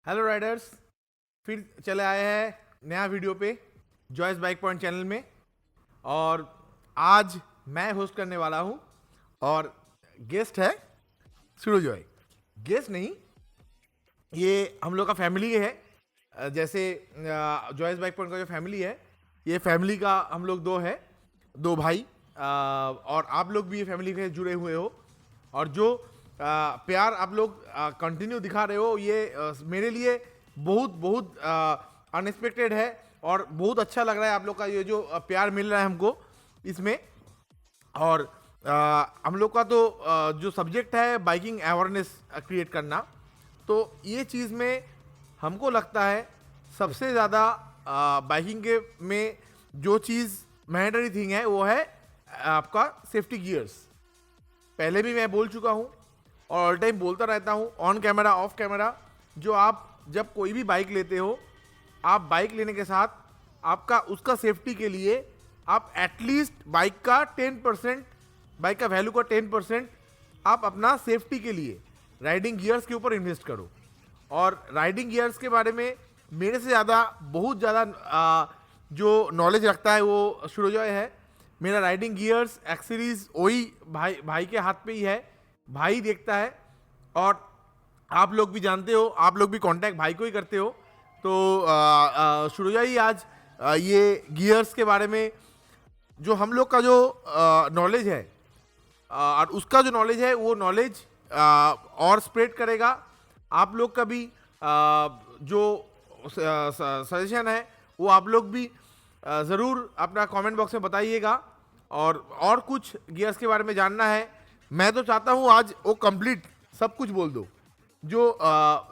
Hello Riders, फिर चले आए हैं नया वीडियो पे जॉयस बाइक पॉइंट चैनल में। और आज मैं होस्ट करने वाला हूँ और गेस्ट है सूरज जॉय। गेस्ट नहीं, ये हम लोग का फैमिली है। जैसे जॉयस बाइक पॉइंट का जो फैमिली है, ये फैमिली का हम लोग दो भाई। और आप लोग भी ये फैमिली से जुड़े हुए हो और जो प्यार आप लोग कंटिन्यू दिखा रहे हो, ये मेरे लिए बहुत बहुत अनएक्सपेक्टेड है और बहुत अच्छा लग रहा है। आप लोग का ये जो प्यार मिल रहा है हमको इसमें। और हम लोग का तो जो सब्जेक्ट है बाइकिंग अवेयरनेस क्रिएट करना, तो ये चीज़ में हमको लगता है सबसे ज़्यादा बाइकिंग के में जो चीज़ मैंडेटरी थिंग है वो है आपका सेफ्टी गियर्स। पहले भी मैं बोल चुका हूँ और ऑल टाइम बोलता रहता हूँ, ऑन कैमरा ऑफ कैमरा। जो आप जब कोई भी बाइक लेते हो, आप बाइक लेने के साथ आपका उसका सेफ्टी के लिए आप एटलीस्ट बाइक का 10%, बाइक का वैल्यू का 10% आप अपना सेफ्टी के लिए राइडिंग गियर्स के ऊपर इन्वेस्ट करो। और राइडिंग गियर्स के बारे में मेरे से ज़्यादा बहुत ज़्यादा जो नॉलेज रखता है वो सूरजॉय है। मेरा राइडिंग गियर्स एक्सेसरीज वही भाई के हाथ पे ही है, भाई देखता है। और आप लोग भी जानते हो, आप लोग भी कांटेक्ट भाई को ही करते हो। तो सूरजॉय ही आज ये गियर्स के बारे में जो हम लोग का जो नॉलेज है और उसका जो नॉलेज है वो नॉलेज और स्प्रेड करेगा। आप लोग का भी जो सजेशन है वो आप लोग भी ज़रूर अपना कमेंट बॉक्स में बताइएगा। और कुछ गियर्स के बारे में जानना है, मैं तो चाहता हूँ आज वो कंप्लीट सब कुछ बोल दो जो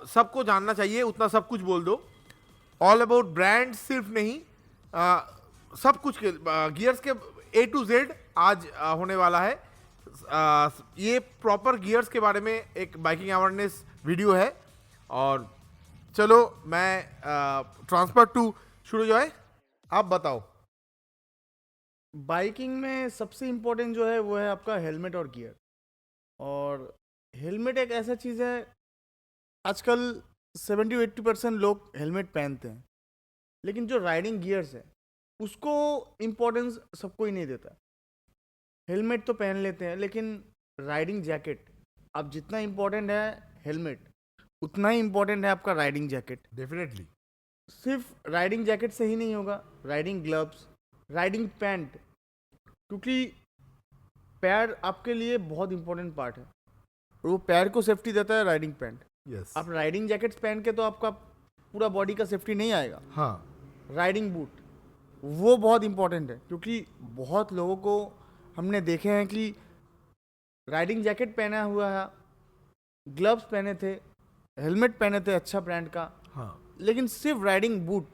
सबको जानना चाहिए, उतना सब कुछ बोल दो। ऑल अबाउट ब्रांड सिर्फ नहीं, सब कुछ के गियर्स के A to Z आज होने वाला है। ये प्रॉपर गियर्स के बारे में एक बाइकिंग अवेयरनेस वीडियो है। और चलो मैं ट्रांसफर टू सूरजॉय, आप बताओ। बाइकिंग में सबसे इम्पोर्टेंट जो है वो है आपका हेलमेट और गियर। और हेलमेट एक ऐसा चीज़ है, आजकल 70-80% लोग हेलमेट पहनते हैं, लेकिन जो राइडिंग गियर्स है उसको इम्पोर्टेंस सबको ही नहीं देता। हेलमेट तो पहन लेते हैं, लेकिन राइडिंग जैकेट अब जितना इम्पोर्टेंट है हेलमेट, उतना ही इम्पोर्टेंट है आपका राइडिंग जैकेट। डेफिनेटली। सिर्फ राइडिंग जैकेट से ही नहीं होगा, राइडिंग ग्लव्स, राइडिंग पैंट, क्योंकि पैर आपके लिए बहुत इंपॉर्टेंट पार्ट है और वो पैर को सेफ्टी देता है राइडिंग पैंट। यस। आप राइडिंग जैकेट्स पहन के तो आपका पूरा बॉडी का सेफ्टी नहीं आएगा। हाँ। राइडिंग बूट वो बहुत इंपॉर्टेंट है, क्योंकि बहुत लोगों को हमने देखे हैं कि राइडिंग जैकेट पहना हुआ है, ग्लव्स पहने थे, हेलमेट पहने थे अच्छा ब्रांड का, हाँ। लेकिन सिर्फ राइडिंग बूट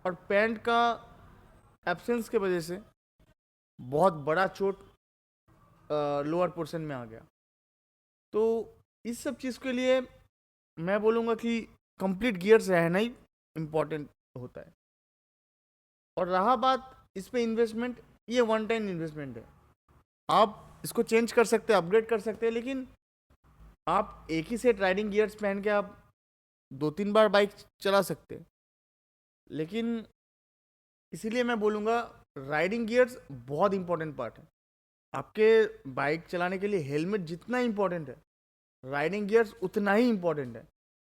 और पैंट का एब्सेंस के वजह से बहुत बड़ा चोट लोअर पोर्शन में आ गया। तो इस सब चीज़ के लिए मैं बोलूँगा कि कंप्लीट गियर्स रहना ही इम्पोर्टेंट होता है। और रहा बात इस पे इन्वेस्टमेंट, ये वन टाइम इन्वेस्टमेंट है। आप इसको चेंज कर सकते हैं, अपग्रेड कर सकते हैं, लेकिन आप एक ही सेट राइडिंग गियर्स पहन के आप 2-3 बार बाइक चला सकते हैं। लेकिन इसीलिए मैं बोलूँगा राइडिंग गियर्स बहुत इंपॉर्टेंट पार्ट है। आपके बाइक चलाने के लिए हेलमेट जितना इम्पोर्टेंट है, राइडिंग गियर्स उतना ही इम्पोर्टेंट है।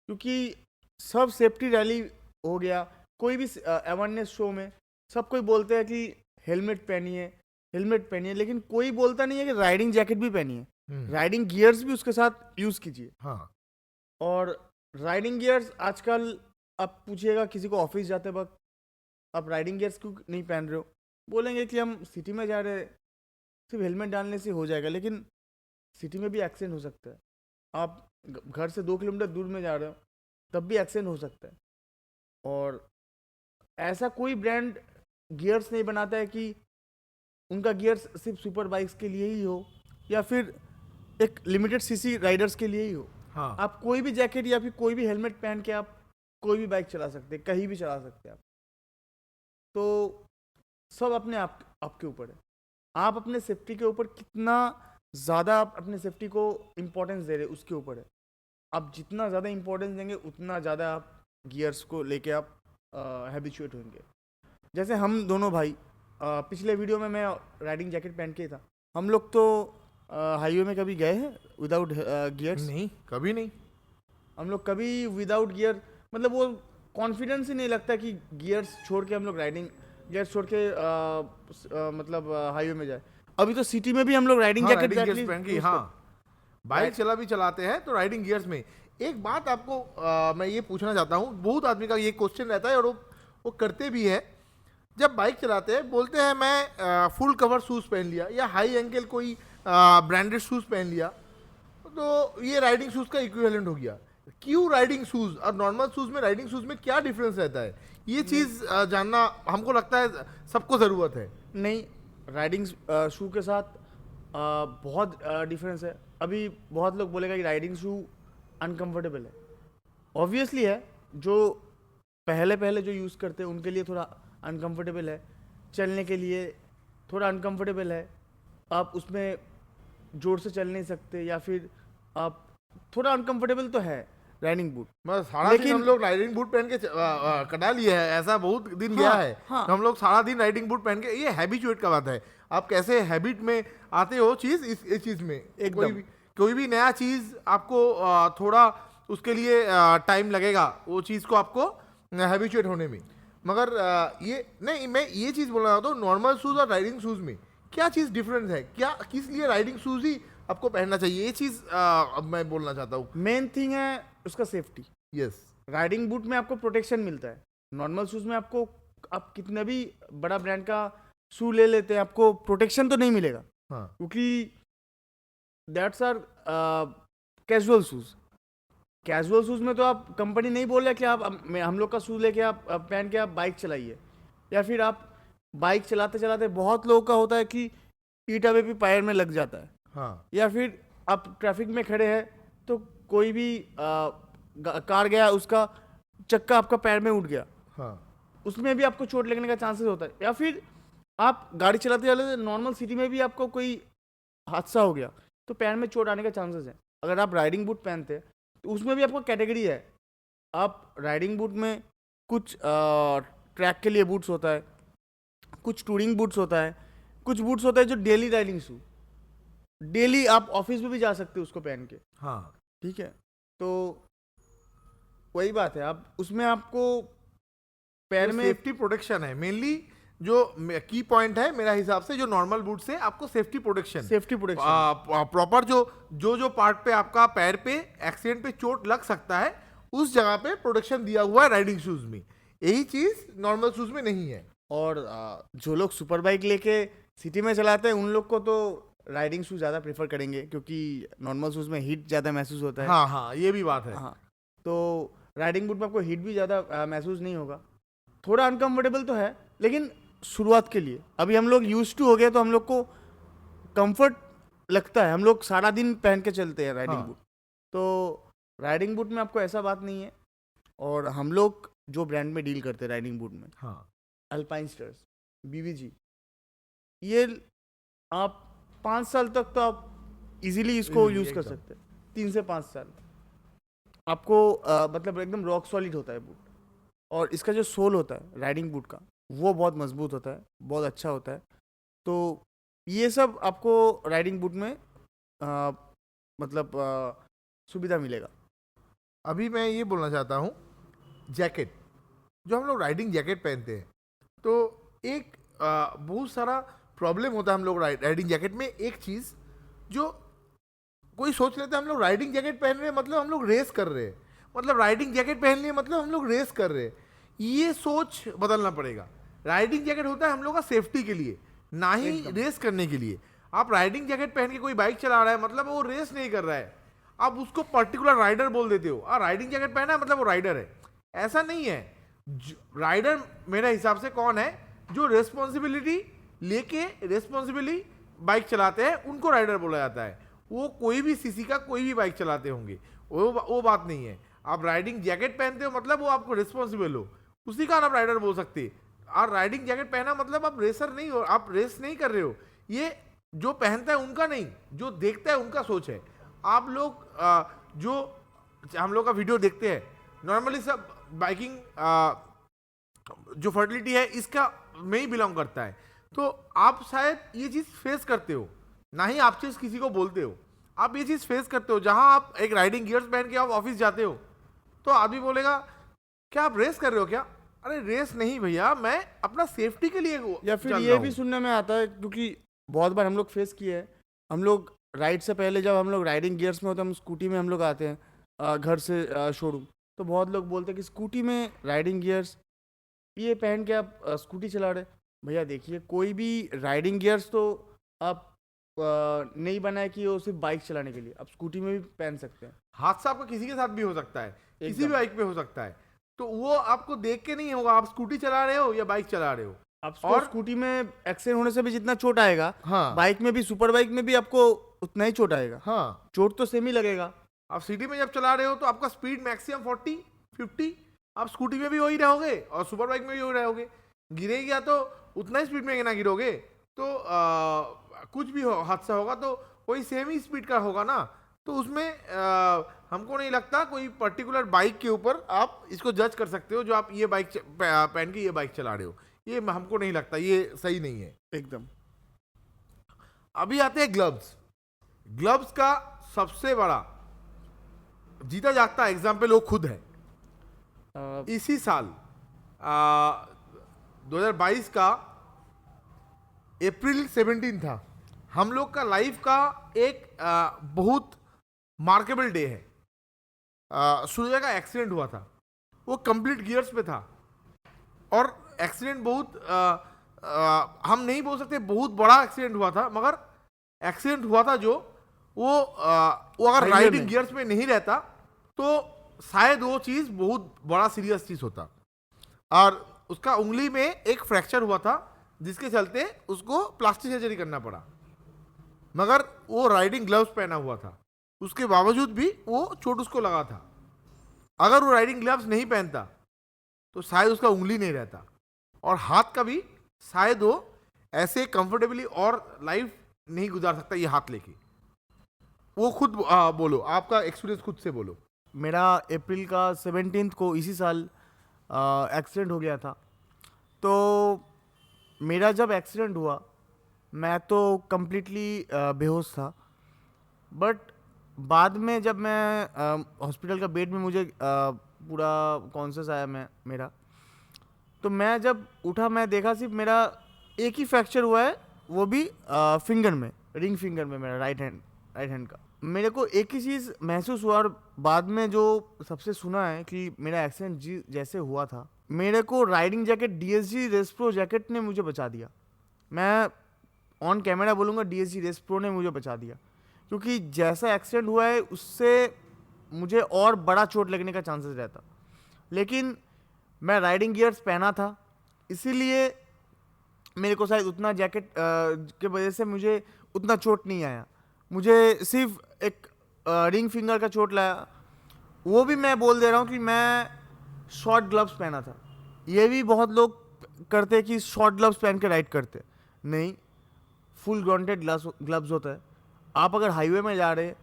क्योंकि सब सेफ्टी रैली हो गया, कोई भी अवेयरनेस शो में सब कोई बोलते हैं कि हेलमेट पहनिए, हेलमेट पहनिए, लेकिन कोई बोलता नहीं है कि राइडिंग जैकेट भी पहनिए, राइडिंग गियर्स भी उसके साथ यूज़ कीजिए। हाँ। और राइडिंग गियर्स आजकल आप पूछिएगा किसी को ऑफिस जाते वक्त, आप राइडिंग गियर्स क्यों नहीं पहन रहे हो, बोलेंगे कि हम सिटी में जा रहे हैं, सिर्फ हेलमेट डालने से हो जाएगा। लेकिन सिटी में भी एक्सीडेंट हो सकता है। आप घर से 2 किलोमीटर दूर में जा रहे हो तब भी एक्सीडेंट हो सकता है। और ऐसा कोई ब्रांड गियर्स नहीं बनाता है कि उनका गियर्स सिर्फ सुपर बाइक्स के लिए ही हो या फिर एक लिमिटेड सीसी राइडर्स के लिए ही हो। हाँ। आप कोई भी जैकेट या फिर कोई भी हेलमेट पहन के आप कोई भी बाइक चला सकते हैं, कहीं भी चला सकते हैं आप। तो सब अपने आपके ऊपर है, आप अपने सेफ्टी के ऊपर कितना ज़्यादा आप अपने सेफ्टी को इम्पोर्टेंस दे रहे हैं उसके ऊपर है। आप जितना ज़्यादा इम्पोर्टेंस देंगे उतना ज़्यादा आप गियर्स को लेके आप हैबिचुएट होंगे। जैसे हम दोनों भाई पिछले वीडियो में मैं राइडिंग जैकेट पहन के ही था। हम लोग तो हाईवे में कभी गए हैं विदाउट गियर्स? नहीं, कभी नहीं। हम लोग कभी विदाउट गियर, मतलब वो कॉन्फिडेंस ही नहीं लगता कि गियर्स छोड़ के हम लोग राइडिंग गियर्स छोड़ के मतलब हाईवे में जाए। अभी तो सिटी में भी हम लोग राइडिंग हाँ, जैकेट राइडिंग गियर्स पहन के, हाँ, बाइक चला भी चलाते हैं तो राइडिंग गियर्स में। एक बात आपको मैं ये पूछना चाहता हूँ, बहुत आदमी का ये क्वेश्चन रहता है और वो करते भी है। जब बाइक चलाते हैं बोलते हैं मैं फुल कवर शूज़ पहन लिया या हाई एंकल कोई ब्रांडेड शूज़ पहन लिया तो ये राइडिंग शूज़ का इक्विवेलेंट हो गया। क्यों राइडिंग शूज़ और नॉर्मल शूज़ में, राइडिंग शूज़ में क्या डिफरेंस रहता है? ये चीज़ जानना हमको लगता है सबको ज़रूरत है। नहीं, राइडिंग शू के साथ बहुत डिफरेंस है। अभी बहुत लोग बोलेगा कि राइडिंग शू अनकंफर्टेबल है। ऑब्वियसली है, जो पहले जो यूज़ करते हैं उनके लिए थोड़ा अनकंफर्टेबल है, चलने के लिए थोड़ा अनकंफर्टेबल है। आप उसमें जोर से चल नहीं सकते, या फिर आप थोड़ा अनकंफर्टेबल तो है राइडिंग बूट। बस सारा दिन हम लोग राइडिंग बूट पहन के कटा लिए है, ऐसा बहुत दिन गया है। हाँ। तो हम लोग सारा दिन राइडिंग बूट पहन के, ये हैबिचुएट का बात है। आप कैसे हैबिट में आते हो चीज़, इस चीज़ में कोई भी नया चीज़ आपको थोड़ा उसके लिए टाइम लगेगा वो चीज़ को आपको हैबिचुएट होने में। मगर ये नहीं, मैं ये चीज़ बोल रहा था, नॉर्मल शूज़ और राइडिंग शूज़ में क्या चीज़ डिफरेंस है? क्या किस लिए राइडिंग शूज़ ही आपको पहनना चाहिए? ये चीज़ अब मैं बोलना चाहता हूँ। मेन थिंग है उसका सेफ्टी। यस, राइडिंग बूट में आपको प्रोटेक्शन मिलता है। नॉर्मल शूज़ में आपको, आप कितना भी बड़ा ब्रांड का शू ले लेते हैं, आपको प्रोटेक्शन तो नहीं मिलेगा। हाँ, क्योंकि that's are casual shoes. Casual shoes में तो आप, कंपनी नहीं बोल रहा कि आप हम लोग का शूज़ लेके आप पहन के आप बाइक चलाइए, या फिर आप बाइक चलाते चलाते, बहुत लोगों का होता है कि ईटा भी पैर में लग जाता है। हाँ, या फिर आप ट्रैफिक में खड़े हैं तो कोई भी कार गया, उसका चक्का आपका पैर में उठ गया, हाँ, उसमें भी आपको चोट लगने का चांसेस होता है। या फिर आप गाड़ी चलाते चलाते नॉर्मल सिटी में भी आपको कोई हादसा हो गया तो पैर में चोट आने का चांसेस है। अगर आप राइडिंग बूट पहनते हैं तो उसमें भी आपको कैटेगरी है। आप राइडिंग बूट में कुछ ट्रैक के लिए बूट्स होता है, कुछ टूरिंग बूट्स होता है, कुछ बूट्स होता है जो डेली राइडिंग शू, डेली आप ऑफिस में भी जा सकते हो उसको पहन के। हाँ। ठीक है, तो वही बात है, आप उसमें आपको पैर में सेफ्टी प्रोटेक्शन है मेनली जो की पॉइंट है मेरा हिसाब से। जो नॉर्मल बूट से आपको सेफ्टी प्रोटेक्शन प्रॉपर जो पार्ट पे आपका पैर पे एक्सीडेंट पे चोट लग सकता है उस जगह पे प्रोटेक्शन दिया हुआ है राइडिंग शूज में। यही चीज नॉर्मल शूज में नहीं है। और जो लोग सुपर बाइक लेके सिटी में चलाते हैं उन लोग को तो राइडिंग शूज ज़्यादा प्रेफर करेंगे, क्योंकि नॉर्मल शूज में हीट ज़्यादा महसूस होता है। हाँ हाँ, ये भी बात है। हाँ, तो राइडिंग बूट में आपको हीट भी ज़्यादा महसूस नहीं होगा। थोड़ा अनकंफर्टेबल तो है, लेकिन शुरुआत के लिए, अभी हम लोग यूज टू हो गए तो हम लोग को कंफर्ट लगता है, हम लोग सारा दिन पहन के चलते हैं राइडिंग बूट। तो राइडिंग बूट में आपको ऐसा बात नहीं है। और हम लोग जो ब्रांड में डील करते हैं राइडिंग बूट में, हाँ, अल्पाइनस्टर्स, बीवीजी, ये आप 5 साल तक तो आप इजीली इसको यूज कर सकते हैं। 3 से 5 साल आपको मतलब एकदम रॉक सॉलिड होता है बूट। और इसका जो सोल होता है राइडिंग बूट का, वो बहुत मजबूत होता है, बहुत अच्छा होता है। तो ये सब आपको राइडिंग बूट में मतलब सुविधा मिलेगा। अभी मैं ये बोलना चाहता हूँ, जैकेट, जो हम लोग राइडिंग जैकेट पहनते हैं तो एक बहुत सारा प्रॉब्लम होता है हम लोग राइडिंग जैकेट में। एक चीज़ जो कोई सोच लेते हैं हम लोग राइडिंग जैकेट पहन रहे हैं मतलब हम लोग रेस कर रहे हैं, मतलब राइडिंग जैकेट पहन लिए मतलब हम लोग रेस कर रहे हैं। ये सोच बदलना पड़ेगा। राइडिंग जैकेट होता है हम लोग का सेफ्टी के लिए, ना ही रेस करने के लिए। आप राइडिंग जैकेट पहन के कोई बाइक चला रहा है मतलब वो रेस नहीं कर रहा है, आप उसको पर्टिकुलर राइडर बोल देते हो। राइडिंग जैकेट पहना है मतलब वो राइडर है, ऐसा नहीं है। राइडर मेरे हिसाब से कौन है, जो रेस्पॉन्सिबिलिटी लेके रेस्पॉन्सिबिली बाइक चलाते हैं उनको राइडर बोला जाता है। वो कोई भी सीसी का कोई भी बाइक चलाते होंगे, वो बात नहीं है। आप राइडिंग जैकेट पहनते हो मतलब वो आपको रिस्पॉन्सिबल हो, उसी का आप राइडर बोल सकते। और राइडिंग जैकेट पहना मतलब आप रेसर नहीं हो, आप रेस नहीं कर रहे हो। ये जो पहनता है उनका नहीं, जो देखता है उनका सोच है। आप लोग जो हम लोग का वीडियो देखते हैं नॉर्मली सब बाइकिंग जो फर्टिलिटी है इसका में ही बिलोंग करता है। तो आप शायद ये चीज़ फेस करते हो, ना ही आप चीज़ किसी को बोलते हो, आप ये चीज़ फेस करते हो। जहां आप एक राइडिंग गियर्स पहन के आप ऑफिस जाते हो तो आदमी बोलेगा क्या आप रेस कर रहे हो क्या? अरे रेस नहीं भैया, मैं अपना सेफ्टी के लिए या फिर चल ये रहा भी हूं। सुनने में आता है, क्योंकि बहुत बार हम लोग फेस किए हैं। हम लोग राइड से पहले जब हम लोग राइडिंग गियर्स में होते हैं, हम स्कूटी में हम लोग आते हैं घर से शोरूम, तो बहुत लोग बोलते हैं कि स्कूटी में राइडिंग गियर्स ये पहन के आप स्कूटी चला रहे। भैया देखिए, कोई भी राइडिंग गियर्स तो आप नहीं बनाए कि वो सिर्फ बाइक चलाने के लिए, आप स्कूटी में भी पहन सकते हैं। हादसा आपका किसी के साथ भी हो सकता है, किसी भी एकदम। बाइक पे हो सकता है। तो वो आपको देख के नहीं होगा आप स्कूटी चला रहे हो या बाइक चला रहे हो। आपको और स्कूटी में एक्सीडेंट होने से भी जितना चोट आएगा, हाँ बाइक में भी, सुपर बाइक में भी आपको उतना ही चोट आएगा। हाँ, चोट तो सेम ही लगेगा। आप सिटी में जब चला रहे हो तो आपका स्पीड मैक्सिमम 40-50, आप स्कूटी में भी वही रहोगे और सुपर बाइक में भी वही रहोगे। गिरेगा तो उतना ही स्पीड में ना गिरोगे, तो कुछ भी हादसा होगा तो वही सेम ही स्पीड का होगा ना। तो उसमें हमको नहीं लगता कोई पर्टिकुलर बाइक के ऊपर आप इसको जज कर सकते हो जो आप ये बाइक पहन के ये बाइक चला रहे हो। ये हमको नहीं लगता, ये सही नहीं है एकदम। अभी आते हैं ग्लव्स। ग्लव्स का सबसे बड़ा जीता जागता एग्जाम्पल वो खुद है। इसी साल 2022 का अप्रैल 17 था। हम लोग का लाइफ का एक बहुत मार्केबल डे है। सूर्य का एक्सीडेंट हुआ था, वो कंप्लीट गियर्स पे था और एक्सीडेंट बहुत हम नहीं बोल सकते बहुत बड़ा एक्सीडेंट हुआ था, मगर एक्सीडेंट हुआ था जो वो अगर हाईवे राइडिंग में। गियर्स में नहीं रहता तो शायद वो चीज़ बहुत बड़ा सीरियस चीज़ होता। और उसका उंगली में एक फ्रैक्चर हुआ था जिसके चलते उसको प्लास्टिक सर्जरी करना पड़ा, मगर वो राइडिंग ग्लव्स पहना हुआ था, उसके बावजूद भी वो चोट उसको लगा था। अगर वो राइडिंग ग्लव्स नहीं पहनता तो शायद उसका उंगली नहीं रहता और हाथ का भी शायद वो ऐसे कंफर्टेबली और लाइफ नहीं गुजार सकता ये हाथ लेके। वो खुद बोलो, आपका एक्सपीरियंस खुद से बोलो। मेरा अप्रैल का 17 को इसी साल एक्सीडेंट हो गया था। तो मेरा जब एक्सीडेंट हुआ, मैं तो कम्प्लीटली बेहोश था। बट बाद में जब मैं हॉस्पिटल का बेड में मुझे पूरा कॉन्शियस आया मेरा, तो मैं जब उठा, मैं देखा सिर्फ मेरा एक ही फ्रैक्चर हुआ है, वो भी फिंगर में, रिंग फिंगर में, मेरा राइट हैंड का। मेरे को एक ही चीज़ महसूस हुआ, और बाद में जो सबसे सुना है कि मेरा एक्सीडेंट जैसे हुआ था, मेरे को riding jacket DSG race pro jacket ने मुझे बचा दिया। मैं ऑन कैमरा बोलूँगा, DSG रेस प्रो ने मुझे बचा दिया, क्योंकि जैसा एक्सीडेंट हुआ है उससे मुझे और बड़ा चोट लगने का चांसेस रहता। लेकिन मैं राइडिंग गियर्स पहना था, इसीलिए मेरे को शायद उतना जैकेट के वजह से मुझे उतना चोट नहीं आया। मुझे सिर्फ एक रिंग फिंगर का चोट लाया। वो भी मैं बोल दे रहा हूँ कि मैं शॉर्ट ग्लव्स पहना था। ये भी बहुत लोग करते हैं कि शॉर्ट ग्लव्स पहन के राइड करते, नहीं, फुल ग्राउंडेड ग्लव्स होता है। आप अगर हाईवे में जा रहे हैं,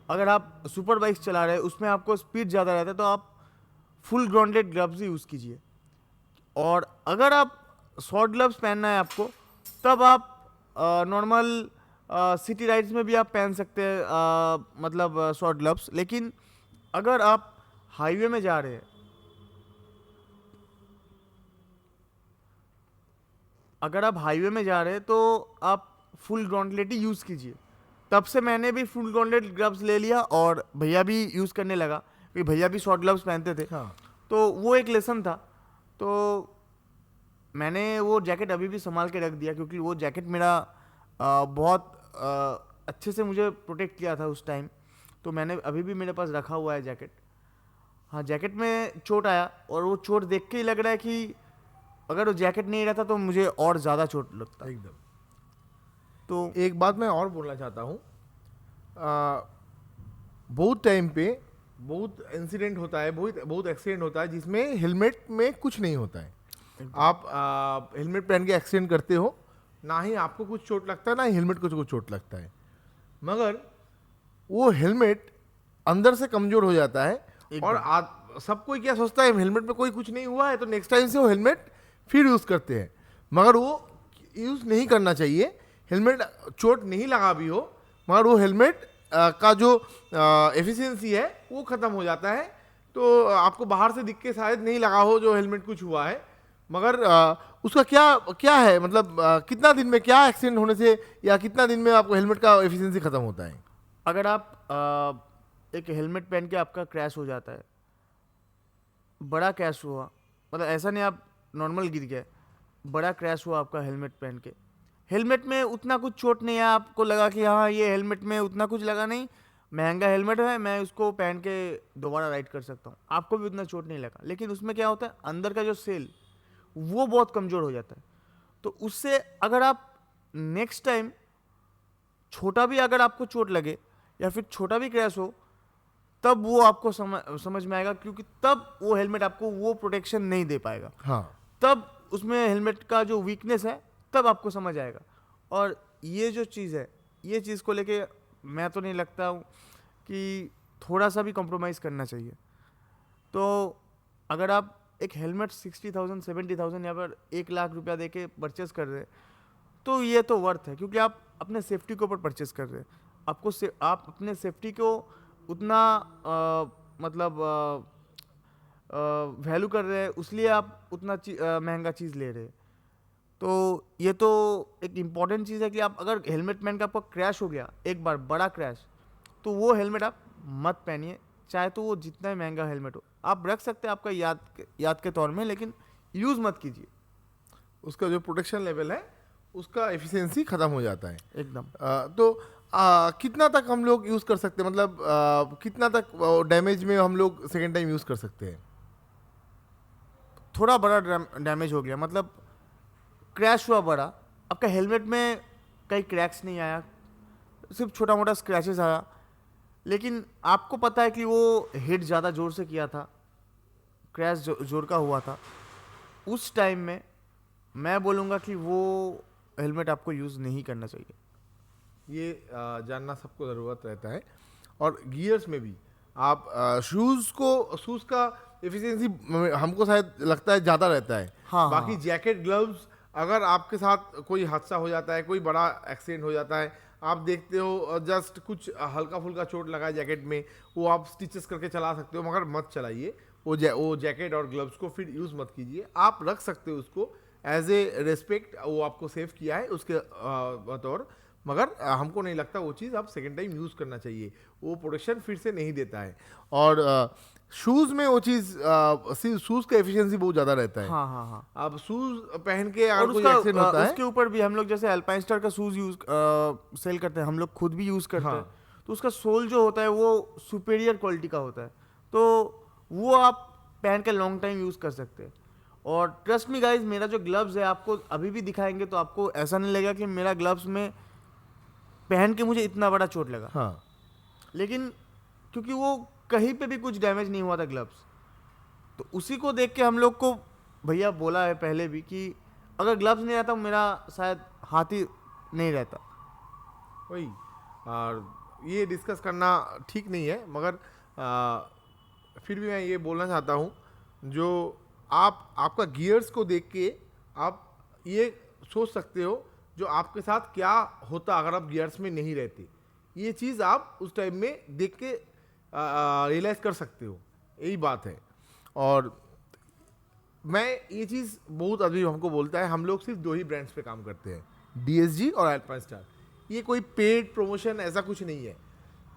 अगर आप सुपर बाइक्स चला रहे हैं, उसमें आपको स्पीड ज़्यादा रहता है, तो आप फुल ग्राउंडेड ग्लव्स ही यूज़ कीजिए। और अगर आप शॉर्ट ग्लव्स पहनना है आपको, तब आप नॉर्मल सिटी राइड्स में भी आप पहन सकते हैं, मतलब शॉर्ट ग्लव्स। लेकिन अगर आप हाईवे में जा रहे हैं, तो आप फुल ग्राउंडलेट ही यूज़ कीजिए। तब से मैंने भी फुल ग्राउंडेड ग्लव्स ले लिया और भैया भी यूज़ करने लगा, क्योंकि भैया भी शॉर्ट ग्लव्स पहनते थे। हाँ। तो वो एक लेसन था। तो मैंने वो जैकेट अभी भी संभाल के रख दिया, क्योंकि वो जैकेट मेरा बहुत अच्छे से मुझे प्रोटेक्ट किया था उस टाइम। तो मैंने अभी भी मेरे पास रखा हुआ है जैकेट। हाँ, जैकेट में चोट आया, और वो चोट देख के ही लग रहा है कि अगर वो जैकेट नहीं रहता तो मुझे और ज़्यादा चोट लगता। एकदम। तो एक बात मैं और बोलना चाहता हूँ, बहुत टाइम पे बहुत इंसिडेंट होता है, बहुत एक्सीडेंट होता है जिसमें हेलमेट में कुछ नहीं होता है। आप हेलमेट पहन के एक्सीडेंट करते हो, ना ही आपको कुछ चोट लगता है, ना ही हेलमेट को कुछ चोट लगता है, मगर वो हेलमेट अंदर से कमज़ोर हो जाता है और सब कोई क्या सोचता है, हेलमेट में कोई कुछ नहीं हुआ है तो नेक्स्ट टाइम से वो हेलमेट फिर यूज़ करते हैं, मगर वो यूज़ नहीं करना चाहिए। हेलमेट चोट नहीं लगा भी हो मगर वो हेलमेट का जो एफिशिएंसी है वो ख़त्म हो जाता है। तो आपको बाहर से दिख के शायद नहीं लगा हो जो हेलमेट कुछ हुआ है, मगर उसका क्या क्या है, मतलब कितना दिन में क्या एक्सीडेंट होने से या कितना दिन में आपको हेलमेट का एफिशिएंसी ख़त्म होता है? अगर आप एक हेलमेट पहन के आपका क्रैश हो जाता है, बड़ा क्रैश हुआ, मतलब ऐसा नहीं आप नॉर्मल गिर गए, बड़ा क्रैश हुआ आपका हेलमेट पहन के, हेलमेट में उतना कुछ चोट नहीं है, आपको लगा कि हाँ ये हेलमेट में उतना कुछ लगा नहीं, महंगा हेलमेट है, मैं उसको पहन के दोबारा राइड कर सकता हूँ, आपको भी उतना चोट नहीं लगा। लेकिन उसमें क्या होता है, अंदर का जो सेल वो बहुत कमज़ोर हो जाता है। तो उससे अगर आप नेक्स्ट टाइम छोटा भी अगर आपको चोट लगे या फिर छोटा भी क्रैश हो, तब वो आपको समझ में आएगा, क्योंकि तब वो हेलमेट आपको वो प्रोटेक्शन नहीं दे पाएगा। हाँ, तब उसमें हेलमेट का जो वीकनेस है तब आपको समझ आएगा। और ये जो चीज़ है, ये चीज़ को लेके मैं तो नहीं लगता हूँ कि थोड़ा सा भी कॉम्प्रोमाइज़ करना चाहिए। तो अगर आप एक हेलमेट 60,000 70,000 या फिर 1 लाख रुपया दे के परचेज़ कर रहे हैं, तो ये तो वर्थ है, क्योंकि आप अपने सेफ्टी के ऊपर परचेज़ कर रहे हैं। आप अपने सेफ्टी को उतना मतलब वैल्यू कर रहे हैं, इसलिए आप उतना महंगा चीज़ ले रहे हैं। तो ये तो एक इम्पॉर्टेंट चीज़ है कि आप अगर हेलमेट पहन के आपका क्रैश हो गया एक बार, बड़ा क्रैश, तो वो हेलमेट आप मत पहनिए, चाहे तो वो जितना ही महंगा हेलमेट हो। आप रख सकते हैं आपका याद के तौर में, लेकिन यूज़ मत कीजिए। उसका जो प्रोटेक्शन लेवल है उसका एफिशिएंसी ख़त्म हो जाता है एकदम। तो कितना तक हम लोग यूज़ कर सकते हैं, मतलब कितना तक डैमेज में हम लोग सेकेंड टाइम यूज़ कर सकते हैं? थोड़ा बड़ा डैमेज हो गया, मतलब क्रैश हुआ बड़ा, आपका हेलमेट में कहीं क्रैक्स नहीं आया, सिर्फ छोटा मोटा स्क्रैचेस आया, लेकिन आपको पता है कि वो हिट ज़्यादा ज़ोर से किया था, क्रैश जोर का हुआ था, उस टाइम में मैं बोलूँगा कि वो हेलमेट आपको यूज़ नहीं करना चाहिए। ये जानना सबको ज़रूरत रहता है। और गियर्स में भी आप शूज़ का एफिशिएंसी हमको शायद लगता है ज़्यादा रहता है। हाँ, बाकी हाँ। जैकेट, ग्लव्स, अगर आपके साथ कोई हादसा हो जाता है, कोई बड़ा एक्सीडेंट हो जाता है, आप देखते हो जस्ट कुछ हल्का फुल्का चोट लगा है जैकेट में, वो आप स्टिचेस करके चला सकते हो, मगर मत चलाइए वो जैकेट और ग्लव्स को, फिर यूज़ मत कीजिए। आप रख सकते हो उसको एज ए रेस्पेक्ट, वो आपको सेव किया है उसके बतौर, मगर हमको नहीं लगता वो चीज़ आप सेकेंड टाइम यूज़ करना चाहिए, वो प्रोटेक्शन फिर से नहीं देता है। और शूज़ में वो चीज़, शूज़ का एफिशिएंसी बहुत ज़्यादा रहता है। हाँ, हाँ, हाँ। अब शूज़ पहन के अगर और कोई उसका एक्सीडेंट होता है, उसके ऊपर भी हम लोग जैसे अल्पाइन स्टार का शूज़ सेल करते हैं, हम लोग खुद भी यूज़ करते हैं, तो उसका सोल जो होता है वो सुपेरियर क्वालिटी का होता है, तो वो आप पहन के लॉन्ग टाइम यूज़ कर सकते हैं। और ट्रस्ट मी गाइज, मेरा जो ग्लव्स है आपको अभी भी दिखाएंगे तो आपको ऐसा नहीं लगेगा कि मेरा ग्लव्स में पहन के मुझे इतना बड़ा चोट लगा। हाँ, लेकिन क्योंकि वो कहीं पे भी कुछ डैमेज नहीं हुआ था ग्लव्स, तो उसी को देख के हम लोग को भैया बोला है पहले भी कि अगर ग्लव्स नहीं रहता मेरा शायद हाथ ही नहीं रहता। वही। और ये डिस्कस करना ठीक नहीं है, मगर फिर भी मैं ये बोलना चाहता हूँ, जो आपका गियर्स को देख के आप ये सोच सकते हो जो आपके साथ क्या होता अगर आप गियर्स में नहीं रहते, ये चीज़ आप उस टाइम में देख के रियलाइज़ कर सकते हो, यही बात है। और मैं ये चीज़ बहुत आदमी हमको बोलता है, हम लोग सिर्फ 2 ही ब्रांड्स पे काम करते हैं, DSG और अल्पाइन स्टार। ये कोई पेड प्रमोशन ऐसा कुछ नहीं है,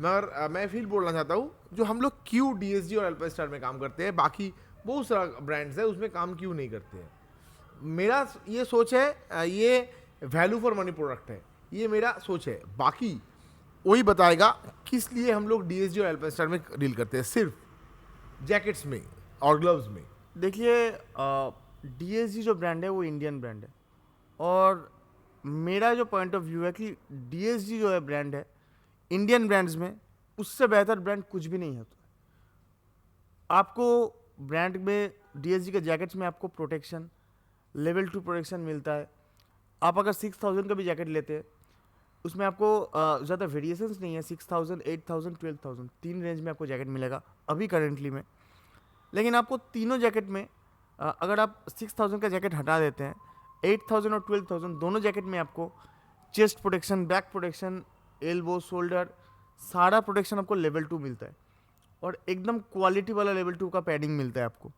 मगर मैं फिर बोलना चाहता हूँ जो हम लोग क्यों DSG और अल्पाइन स्टार में काम करते हैं, बाकी बहुत सारा ब्रांड्स है उसमें काम क्यों नहीं करते हैं। मेरा ये सोच है, ये वैल्यू फॉर मनी प्रोडक्ट है, ये मेरा सोच है। बाकी वही बताएगा किस लिए हम लोग DSG और अल्पाइन स्टार में डील करते हैं, सिर्फ जैकेट्स में और ग्लव्स में। देखिए, DSG जो ब्रांड है वो इंडियन ब्रांड है, और मेरा जो पॉइंट ऑफ व्यू है कि DSG जो है ब्रांड है इंडियन ब्रांड्स में, उससे बेहतर ब्रांड कुछ भी नहीं होता। आपको ब्रांड में DSG के जैकेट्स में आपको प्रोटेक्शन, लेवल 2 प्रोटेक्शन मिलता है। आप अगर 6000 का भी जैकेट लेते हैं उसमें आपको ज़्यादा वेरिएशंस नहीं है, 6000, 8000, 12000 3 रेंज में आपको जैकेट मिलेगा अभी करेंटली में। लेकिन आपको तीनों जैकेट में अगर आप 6000 का जैकेट हटा देते हैं, 8000 और 12000 दोनों जैकेट में आपको chest protection, back protection, elbow, shoulder, सारा प्रोटेक्शन आपको लेवल 2 मिलता है और एकदम क्वालिटी वाला लेवल 2 का पैडिंग मिलता है आपको।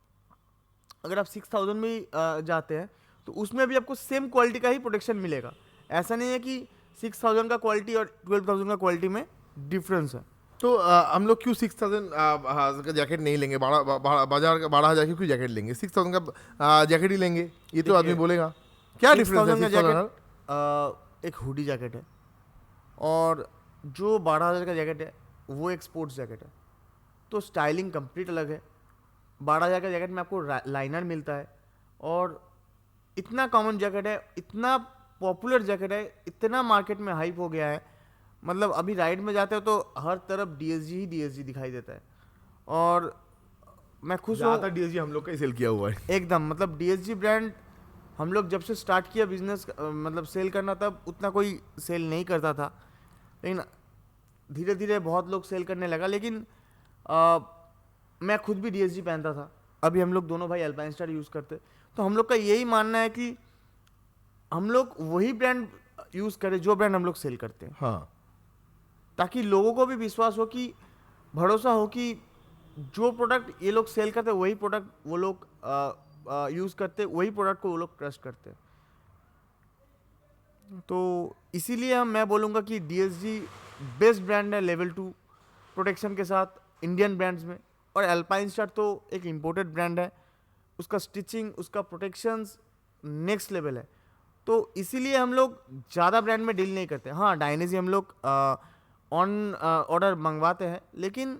अगर आप 6000 में जाते हैं तो उसमें भी आपको सेम क्वालिटी का ही प्रोटेक्शन मिलेगा। ऐसा नहीं है कि 6000 का क्वालिटी और 12000 का क्वालिटी में डिफरेंस है। तो हम लोग क्यों 6000 का जैकेट नहीं लेंगे, बाजार का 12,000 की क्यों जैकेट लेंगे, 6000 का जैकेट ही लेंगे, ये तो आदमी बोलेगा। क्या डिफरेंस है 6000 का 6000? जैकेट एक हुडी जैकेट है और जो 12000 का जैकेट है वो एक स्पोर्ट्स जैकेट है, तो स्टाइलिंग कंप्लीट अलग है। 12000 का जैकेट में आपको लाइनर मिलता है और इतना कॉमन जैकेट है, इतना पॉपुलर जैकेट है, इतना मार्केट में हाइप हो गया है, मतलब अभी राइड में जाते हो तो हर तरफ डीएसजी ही डीएसजी दिखाई देता है। और मैं खुश हूँ ज़्यादातर डीएसजी हम लोग का ही सेल किया हुआ है। एकदम, मतलब डीएसजी ब्रांड हम लोग जब से स्टार्ट किया बिजनेस मतलब सेल करना, तब उतना कोई सेल नहीं करता था, लेकिन धीरे धीरे बहुत लोग सेल करने लगा। लेकिन मैं खुद भी डीएसजी पहनता था, अभी हम लोग दोनों भाई अल्पाइन स्टार यूज़ करते, तो हम लोग का यही मानना है कि हम लोग वही ब्रांड यूज़ करें जो ब्रांड हम लोग सेल करते हैं, हाँ, ताकि लोगों को भी विश्वास हो, कि भरोसा हो कि जो प्रोडक्ट ये लोग सेल करते हैं वही प्रोडक्ट वो लोग यूज़ करते, वही प्रोडक्ट को वो लोग ट्रस्ट करते हैं। तो इसीलिए मैं बोलूँगा कि डीएसजी बेस्ट ब्रांड है लेवल 2 प्रोटेक्शन के साथ इंडियन ब्रांड्स में। और अल्पाइन स्टार तो एक इम्पोर्टेड ब्रांड है, उसका स्टिचिंग, उसका प्रोटेक्शंस नेक्स्ट लेवल है, तो इसीलिए हम लोग ज़्यादा ब्रांड में डील नहीं करते। हाँ, डायनेजी हम लोग ऑन ऑर्डर मंगवाते हैं, लेकिन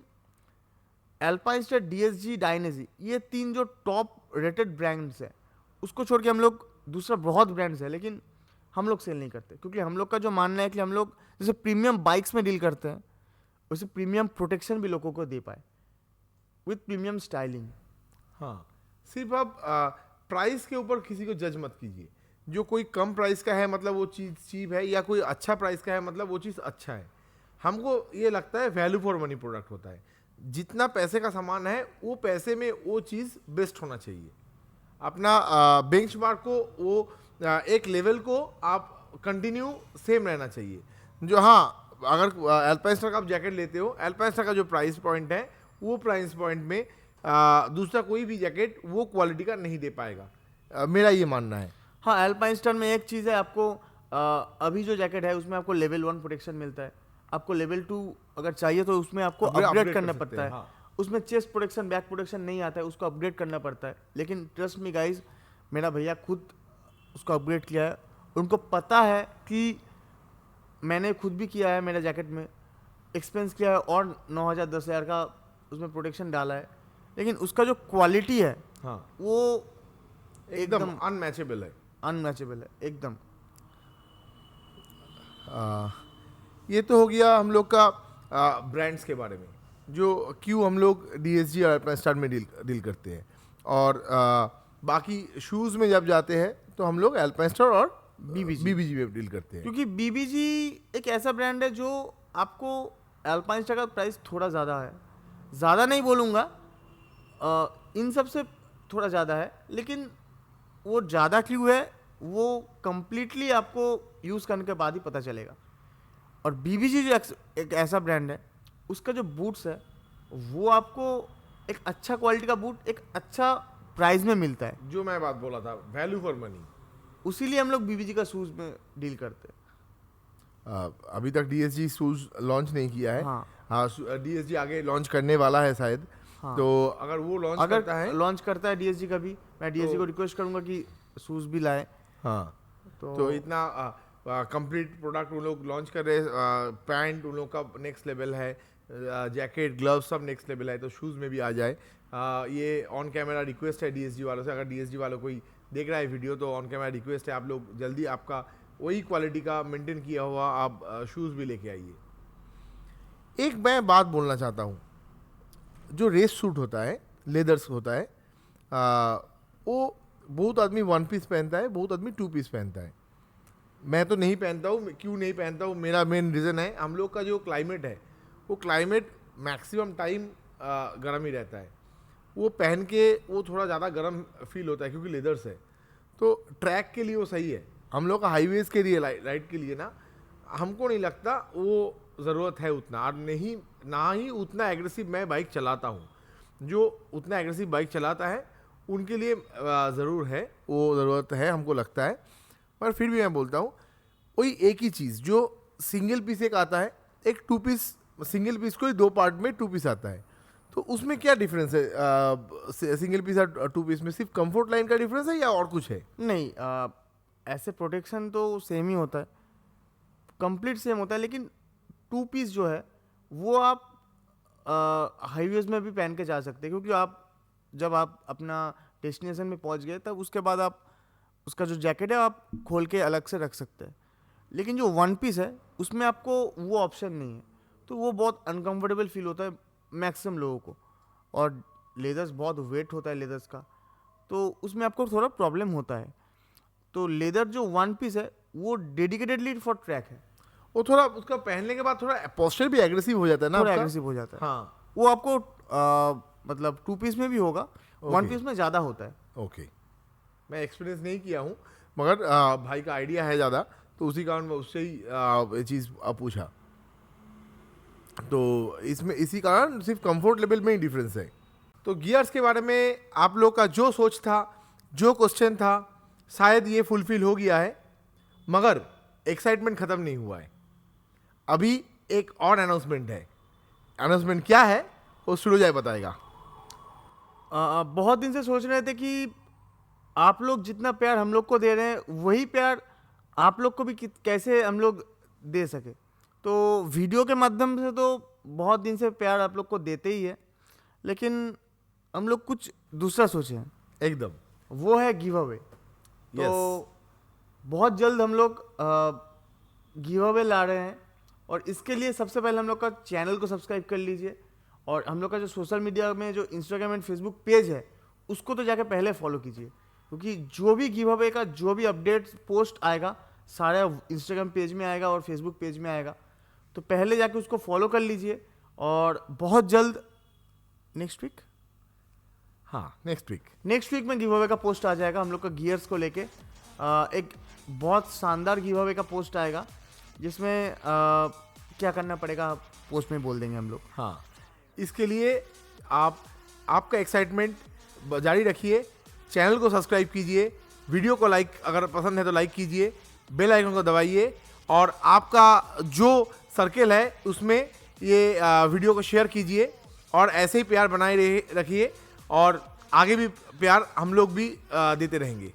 अल्पाइन स्टार, डीएसजी, डायनेजी, ये तीन जो टॉप रेटेड ब्रांड्स है, उसको छोड़ के हम लोग दूसरा बहुत ब्रांड्स है, लेकिन हम लोग सेल नहीं करते, क्योंकि हम लोग का जो मानना है कि हम लोग जैसे प्रीमियम बाइक्स में डील करते हैं, वैसे प्रीमियम प्रोटेक्शन भी लोगों को दे पाए विथ प्रीमियम स्टाइलिंग। हाँ, सिर्फ आप प्राइस के ऊपर किसी को जज मत कीजिए। जो कोई कम प्राइस का है मतलब वो चीज़ चीप है, या कोई अच्छा प्राइस का है मतलब वो चीज़ अच्छा है। हमको ये लगता है वैल्यू फॉर मनी प्रोडक्ट होता है, जितना पैसे का सामान है वो पैसे में वो चीज़ बेस्ट होना चाहिए। अपना बेंचमार्क को वो एक लेवल को आप कंटिन्यू सेम रहना चाहिए। जो हाँ, अगर अल्पाइन स्टार का आप जैकेट लेते हो, अल्पाइन स्टार का जो प्राइस पॉइंट है वो प्राइस पॉइंट में दूसरा कोई भी जैकेट वो क्वालिटी का नहीं दे पाएगा, मेरा ये मानना है। हाँ, अल्पाइन स्टार में एक चीज़ है, आपको अभी जो जैकेट है उसमें आपको लेवल 1 प्रोटेक्शन मिलता है, आपको लेवल 2 अगर चाहिए तो उसमें आपको अपग्रेड करना पड़ता है। हाँ। उसमें चेस्ट प्रोटेक्शन, बैक प्रोटेक्शन नहीं आता है, उसको अपग्रेड करना पड़ता है। लेकिन ट्रस्ट मी गाइज, मेरा भैया खुद उसको अपग्रेड किया है, उनको पता है कि मैंने खुद भी किया है, मेरे जैकेट में एक्सपेंस किया है और 9000 10,000 का उसमें प्रोटेक्शन डाला है, लेकिन उसका जो क्वालिटी है हाँ, वो एकदम अनमैचेबल है। अनमैचेबल है एकदम। ये तो हो गया हम लोग का ब्रांड्स के बारे में, जो क्यों हम लोग डीएसजी और अल्पाइन स्टार में डील करते हैं। और बाकी शूज़ में जब जाते हैं तो हम लोग अल्पाइन स्टार और बीबीजी में डील करते हैं, क्योंकि बीबीजी एक ऐसा ब्रांड है जो आपको अल्पाइन स्टार का प्राइस थोड़ा ज़्यादा है, ज़्यादा नहीं बोलूँगा, इन सब से थोड़ा ज़्यादा है, लेकिन वो ज़्यादा क्यों है वो कंप्लीटली आपको यूज़ करने के बाद ही पता चलेगा। और बीबीजी जो एक ऐसा ब्रांड है, उसका जो बूट्स है वो आपको एक अच्छा क्वालिटी का बूट एक अच्छा प्राइस में मिलता है, जो मैं बात बोला था, वैल्यू फॉर मनी। उसीलिए हम लोग बीबीजी का शूज़ में डील करते हैं। अभी तक डीएसजी शूज़ लॉन्च नहीं किया है। हाँ, हाँ, डीएसजी आगे लॉन्च करने वाला है शायद। हाँ। तो अगर वो लॉन्च करता है डीएसजी का भी, मैं डीएसजी को रिक्वेस्ट करूंगा कि शूज़ भी लाए। हाँ, तो इतना कंप्लीट प्रोडक्ट उन लोग लॉन्च कर रहे हैं। पैंट उन लोग का नेक्स्ट लेवल है, जैकेट, ग्लव्स सब नेक्स्ट लेवल है, तो शूज़ में भी आ जाए। ये ऑन कैमरा रिक्वेस्ट है डीएसजी वालों से, अगर डीएसजी वालों कोई देख रहा है वीडियो तो ऑन कैमरा रिक्वेस्ट है, आप लोग जल्दी आपका वही क्वालिटी का मेंटेन किया हुआ आप शूज़ भी लेके आइए। एक मैं बात बोलना चाहता हूँ, जो रेस सूट होता है, लेदर्स होता है, वो बहुत आदमी 1 पीस पहनता है, बहुत आदमी 2 पीस पहनता है। मैं तो नहीं पहनता हूँ। क्यों नहीं पहनता हूँ, मेरा मेन रीज़न है हम लोग का जो क्लाइमेट है, वो क्लाइमेट मैक्सिमम टाइम गर्म ही रहता है। वो पहन के वो थोड़ा ज़्यादा गर्म फील होता है क्योंकि लेदर से, तो ट्रैक के लिए वो सही है। हम लोग का हाईवेज के लिए राइड के लिए ना, हमको नहीं लगता वो ज़रूरत है उतना, और नहीं ना ही उतना एग्रेसिव मैं बाइक चलाता हूँ। जो उतना एग्रेसिव बाइक चलाता है उनके लिए ज़रूर है, वो ज़रूरत है हमको लगता है। पर फिर भी मैं बोलता हूँ वही एक ही चीज़, जो सिंगल पीस एक आता है, एक 2 पीस, सिंगल पीस को ही 2 पार्ट में 2 पीस आता है, तो उसमें क्या डिफरेंस है सिंगल पीस और 2 पीस में? सिर्फ कंफर्ट लाइन का डिफरेंस है या और कुछ है? नहीं, ऐसे प्रोटेक्शन तो सेम ही होता है, कंप्लीट सेम होता है, लेकिन 2 पीस जो है वो आप हाईवेज में भी पहन के जा सकते हैं, क्योंकि आप जब आप अपना डेस्टिनेशन में पहुंच गए तब उसके बाद आप उसका जो जैकेट है आप खोल के अलग से रख सकते हैं। लेकिन जो 1 पीस है उसमें आपको वो ऑप्शन नहीं है, तो वो बहुत अनकंफर्टेबल फील होता है मैक्सिमम लोगों को, और लेदर्स बहुत वेट होता है लेदर्स का, तो उसमें आपको थोड़ा प्रॉब्लम होता है। तो लेदर जो 1 पीस है वो डेडिकेटेडली फॉर ट्रैक है, वो थोड़ा उसका पहनने के बाद थोड़ा पोस्चर भी एग्रेसिव हो जाता है ना थोड़ा आपका? एग्रेसिव हो जाता है। हाँ, वो आपको मतलब 2 पीस में भी होगा, 1 पीस में ज़्यादा होता है। ओके। मैं एक्सपीरियंस नहीं किया हूँ, मगर भाई का आइडिया है ज़्यादा, तो उसी कारण मैं उससे ही ये चीज़ पूछा। तो इसमें इसी कारण सिर्फ कंफर्ट लेवल में ही डिफरेंस है। तो गियर्स के बारे में आप लोग का जो सोच था, जो क्वेश्चन था, शायद ये फुलफिल हो गया है, मगर एक्साइटमेंट ख़त्म नहीं हुआ है। अभी एक और अनाउंसमेंट है। अनाउंसमेंट क्या है वो सुरजाई बताएगा। बहुत दिन से सोच रहे थे कि आप लोग जितना प्यार हम लोग को दे रहे हैं वही प्यार आप लोग को भी कैसे हम लोग दे सके। तो वीडियो के माध्यम से तो बहुत दिन से प्यार आप लोग को देते ही है, लेकिन हम लोग कुछ दूसरा सोचे हैं, एकदम, वो है गिव अवे। तो बहुत जल्द हम लोग गिव अवे ला रहे हैं, और इसके लिए सबसे पहले हम लोग का चैनल को सब्सक्राइब कर लीजिए, और हम लोग का जो सोशल मीडिया में जो इंस्टाग्राम एंड फेसबुक पेज है उसको तो जाके पहले फॉलो कीजिए, क्योंकि जो भी गिव अवे का जो भी अपडेट पोस्ट आएगा सारा इंस्टाग्राम पेज में आएगा और फेसबुक पेज में आएगा, तो पहले जाके उसको फॉलो कर लीजिए। और बहुत जल्द नेक्स्ट वीक नेक्स्ट वीक में गिव अवे का पोस्ट आ जाएगा हम लोग का गियर्स को लेके। एक बहुत शानदार गिव अवे का पोस्ट आएगा, जिसमें क्या करना पड़ेगा पोस्ट में बोल देंगे हम लोग। हाँ, इसके लिए आपका एक्साइटमेंट जारी रखिए, चैनल को सब्सक्राइब कीजिए, वीडियो को लाइक, अगर पसंद है तो लाइक कीजिए, बेल आइकन को दबाइए, और आपका जो सर्कल है उसमें ये वीडियो को शेयर कीजिए, और ऐसे ही प्यार बनाए रखिए, और आगे भी प्यार हम लोग भी देते रहेंगे।